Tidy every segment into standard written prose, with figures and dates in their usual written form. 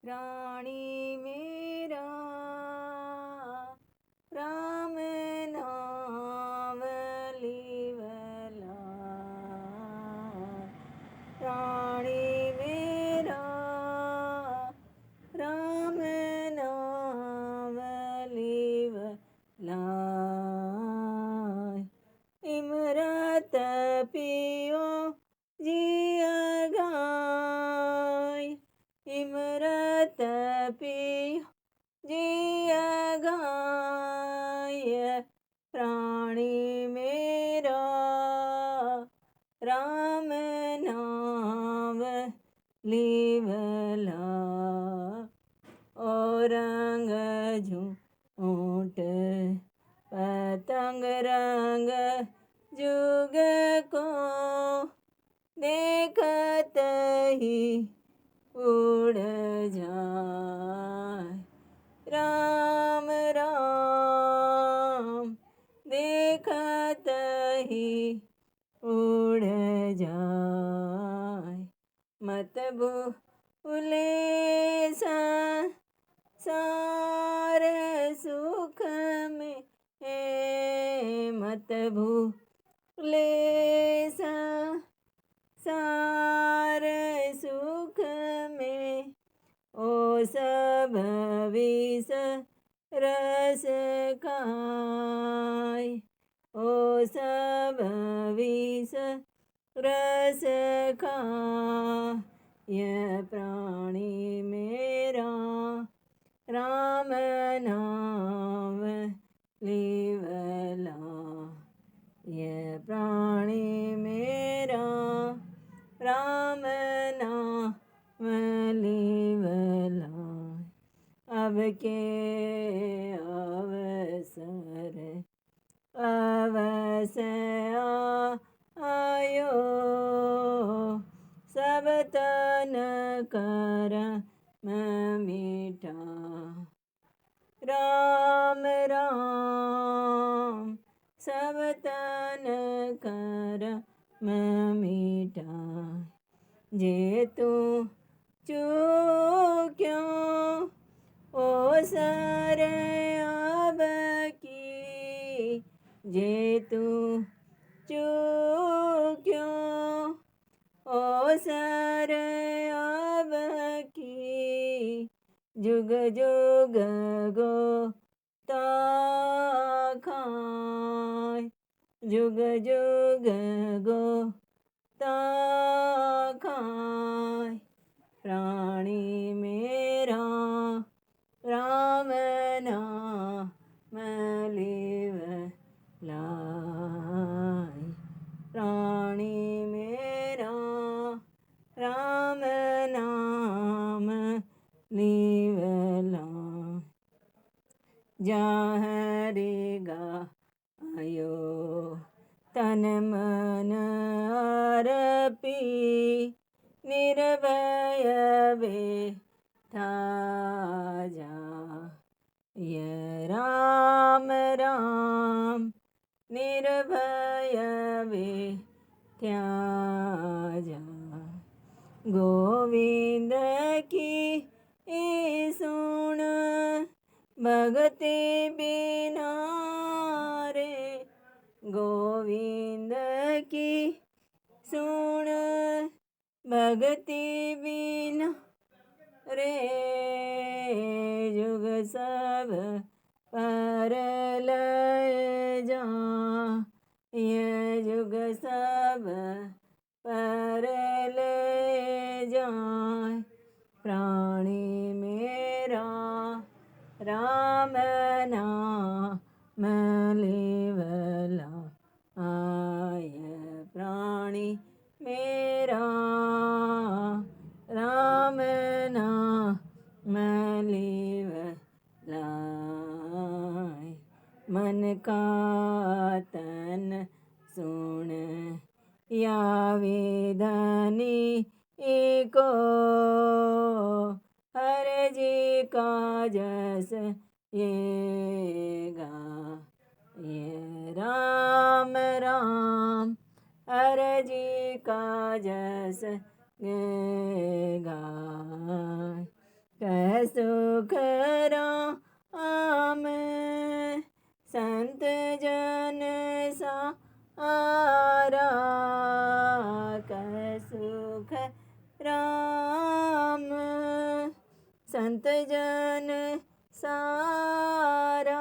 प्राणी मेरा राम नाम लिवला। प्राणी मेरा राम नाम लिवला। इमरत पियो जिया गाय। इमरत पियो जिया गाय। प्राणी मेरा राम नाम लिवला। औरंग झूठ पतंग रंग जुग को देखत ही उड़ जाए। राम राम देखत ही उड़ जाए। मत भूले सार सुख में मत भूले सार सुख में। ओ सब विष रस खाय। ओ सब विष रस खाय। प्राणी मेरा राम नाम लिवला। ये प्राणी मेरा राम नाम लिवला। अब के अवसर अवसर आयो। सब तन कर मीठा। राम राम सब तन कर मीठा। जे तू चूक्यों ओ सर अब की। जे तू चूक्यों ओ सर अब की। जुग जुग गोता खाय। जुग जुग गोता खाय। प्राणी मेरा राम नाम लिवला। प्राणी मेरा राम नाम लिवला। जहरेगा आयो तन मन अर्पी। निर्भय बैठा जा। ये राम राम निर्भय बैठा जा। गोविंद की सुन भगति बिना रे। गोविंद की सुन भगति बिना रे। जुग सब पर लय जा। ये जुग सब पर ले जाए। प्राणी मेरा राम नाम लिवला। आय प्राणी मेरा राम नाम लिवला। मन का तन सुन या वेदनी को। हर जी का जस ये गा। ये राम राम हर जी का जस ये गा। संत जन सारा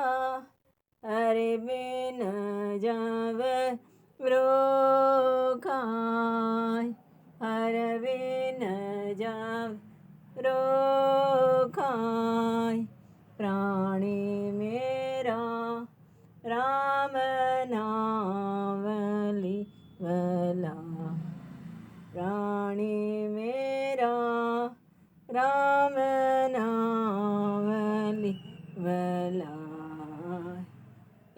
हरे बिन जाव रोखाय हर बिन जाव रोखाय प्राणी मेरा राम नाम वला प्राणी मेरा राम नाम वला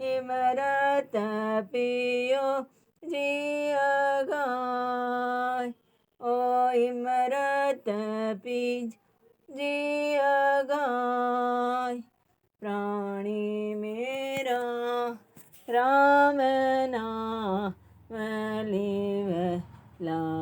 इमरत पियो जिय गाय ओ इमरत पीज जिय गाय प्राणी मेरा राम नाम वला